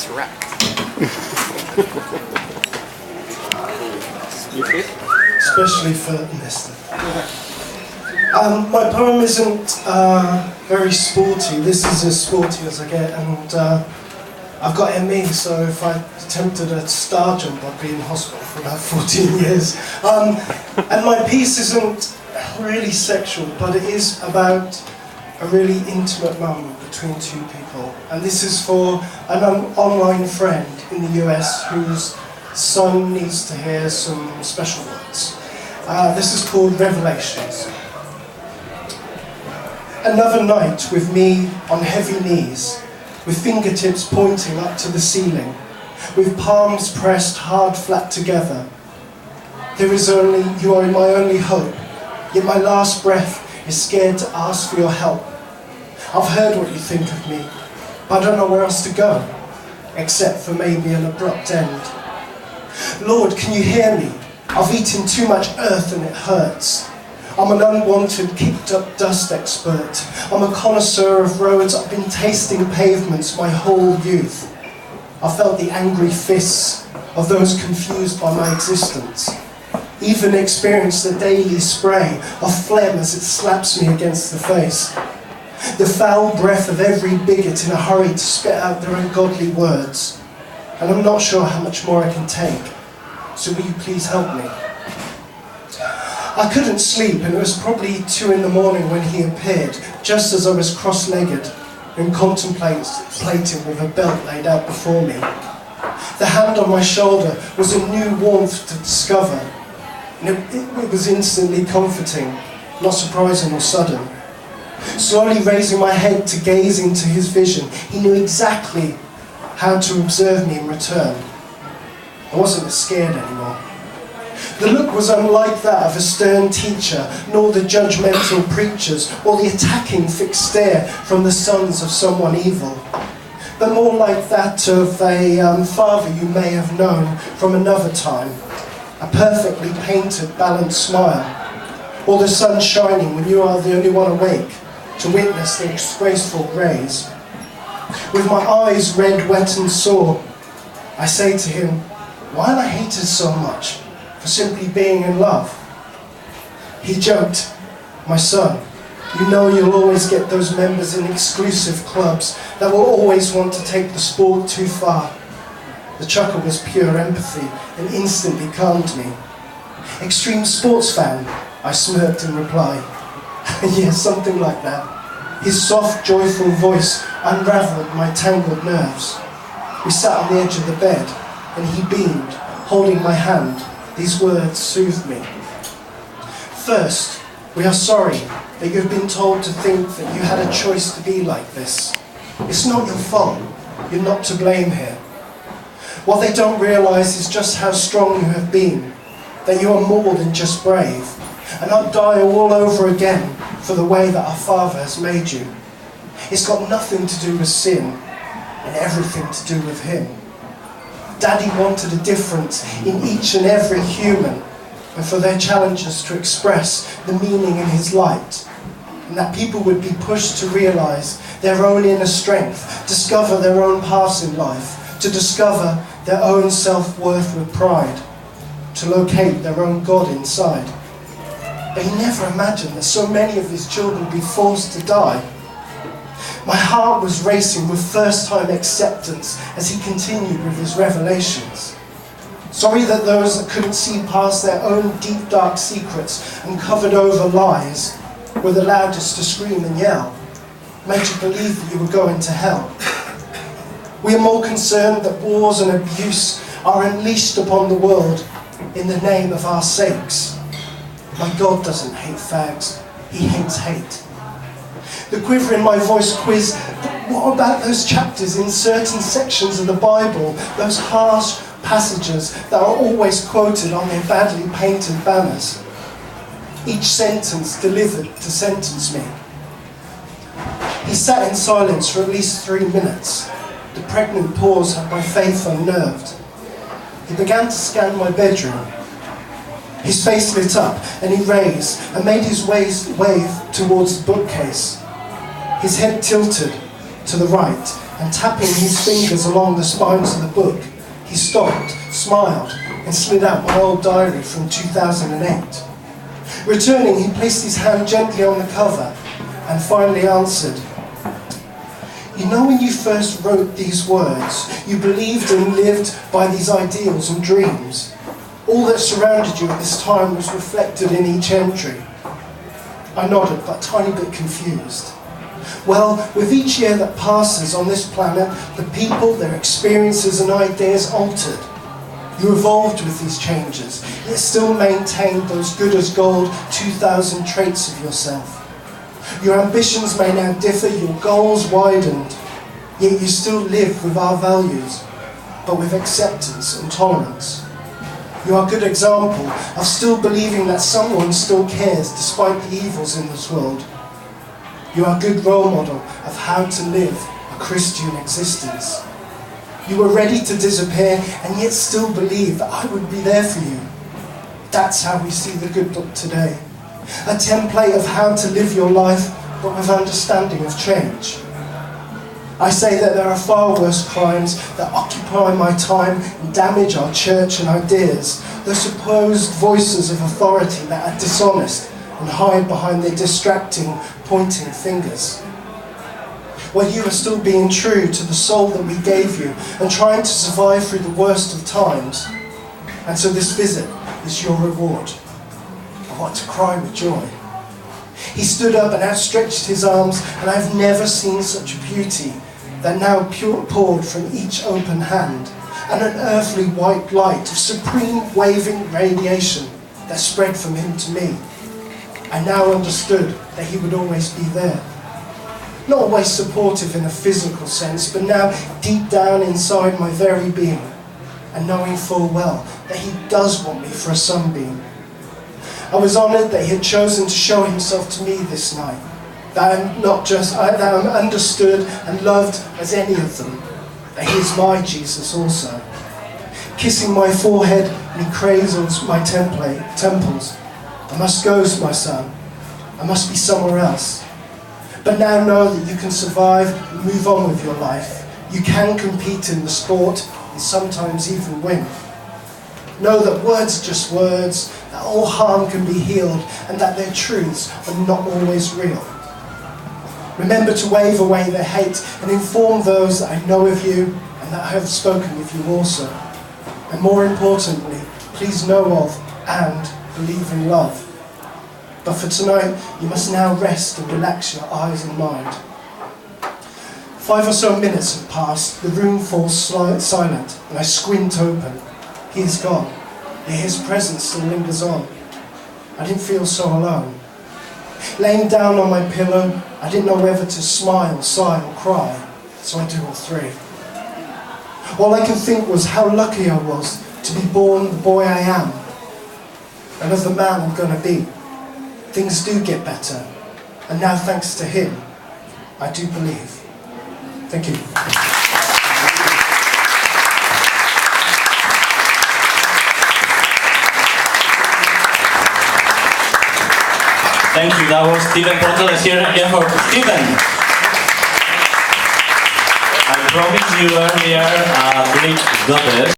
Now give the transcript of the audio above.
That's wrapped. You fit? Especially for Nesta. My poem isn't very sporty. This is as sporty as I get, and I've got ME, so if I attempted a star jump, I'd be in hospital for about 14 years. And my piece isn't really sexual, but it is about a really intimate moment between two people. And this is for an online friend in the US whose son needs to hear some special words. This is called Revelations. Another night with me on heavy knees, with fingertips pointing up to the ceiling, with palms pressed hard flat together. You are my only hope, yet my last breath is scared to ask for your help. I've heard what you think of me, but I don't know where else to go, except for maybe an abrupt end. Lord, can you hear me? I've eaten too much earth and it hurts. I'm an unwanted, kicked-up dust expert. I'm a connoisseur of roads. I've been tasting pavements my whole youth. I felt the angry fists of those confused by my existence. Even experienced the daily spray of phlegm as it slaps me against the face. The foul breath of every bigot in a hurry to spit out their ungodly words. And I'm not sure how much more I can take. So will you please help me? I couldn't sleep, and it was probably 2 in the morning when he appeared, just as I was cross-legged and contemplating with a belt laid out before me. The hand on my shoulder was a new warmth to discover, and it was instantly comforting, not surprising or sudden. Slowly raising my head to gaze into his vision, he knew exactly how to observe me in return. I wasn't scared anymore. The look was unlike that of a stern teacher, nor the judgmental preachers, or the attacking fixed stare from the sons of someone evil, but more like that of a father you may have known from another time, a perfectly painted, balanced smile, or the sun shining when you are the only one awake to witness the disgraceful rays. With my eyes red, wet and sore, I say to him, why am I hated so much? For simply being in love. He joked, my son, you know you'll always get those members in exclusive clubs that will always want to take the sport too far. The chuckle was pure empathy and instantly calmed me. Extreme sports fan, I smirked in reply. Yes, something like that. His soft, joyful voice unraveled my tangled nerves. We sat on the edge of the bed and he beamed, holding my hand. These words soothed me. First, we are sorry that you've been told to think that you had a choice to be like this. It's not your fault. You're not to blame here. What they don't realise is just how strong you have been, that you are more than just brave, and I'd die all over again for the way that our Father has made you. It's got nothing to do with sin, and everything to do with Him. Daddy wanted a difference in each and every human, and for their challenges to express the meaning in His light, and that people would be pushed to realise their own inner strength, discover their own paths in life, to discover their own self-worth with pride, to locate their own God inside. But he never imagined that so many of his children would be forced to die. My heart was racing with first-time acceptance as he continued with his revelations. Sorry that those that couldn't see past their own deep, dark secrets and covered over lies were the loudest to scream and yell, made you believe that you were going to hell. We are more concerned that wars and abuse are unleashed upon the world in the name of our sakes. My God doesn't hate fags, He hates hate. The quiver in my voice quizzed, what about those chapters in certain sections of the Bible, those harsh passages that are always quoted on their badly painted banners? Each sentence delivered to sentence me. He sat in silence for at least 3 minutes. The pregnant pause had my faith unnerved. He began to scan my bedroom. His face lit up, and he raised and made his wave towards the bookcase. His head tilted to the right and tapping his fingers along the spines of the book, he stopped, smiled, and slid out my old diary from 2008. Returning, he placed his hand gently on the cover and finally answered, "You know, when you first wrote these words, you believed and lived by these ideals and dreams. All that surrounded you at this time was reflected in each entry." I nodded, but a tiny bit confused. Well, with each year that passes on this planet, the people, their experiences and ideas altered. You evolved with these changes, yet still maintained those good as gold 2,000 traits of yourself. Your ambitions may now differ, your goals widened, yet you still live with our values, but with acceptance and tolerance. You are a good example of still believing that someone still cares despite the evils in this world. You are a good role model of how to live a Christian existence. You were ready to disappear and yet still believe that I would be there for you. That's how we see the good book today. A template of how to live your life, but with understanding of change. I say that there are far worse crimes that occupy my time and damage our church and ideas, the supposed voices of authority that are dishonest and hide behind their distracting, pointing fingers. While you are still being true to the soul that we gave you and trying to survive through the worst of times. And so this visit is your reward. I want to cry with joy. He stood up and outstretched his arms, and I have never seen such beauty that now poured from each open hand, and an earthly white light of supreme waving radiation that spread from him to me. I now understood that he would always be there. Not always supportive in a physical sense, but now deep down inside my very being, and knowing full well that he does want me for a sunbeam. I was honoured that he had chosen to show himself to me this night, that I'm understood and loved as any of them, that he is my Jesus also. Kissing my forehead and he cradles my temples. I must go, my son. I must be somewhere else. But now know that you can survive and move on with your life. You can compete in the sport and sometimes even win. Know that words are just words, that all harm can be healed, and that their truths are not always real. Remember to wave away their hate and inform those that I know of you and that I have spoken with you also. And more importantly, please know of and believe in love. But for tonight, you must now rest and relax your eyes and mind. 5 or so minutes have passed, the room falls silent, and I squint open. He is gone, yet his presence still lingers on. I didn't feel so alone. Laying down on my pillow, I didn't know whether to smile, sigh or cry, so I do all three. All I could think was how lucky I was to be born the boy I am, and of the man I'm going to be. Things do get better, and now thanks to him, I do believe. Thank you. Thank you. That was Stephen Pottle. Let's hear it again for Stephen. I promised you earlier a brief goddess.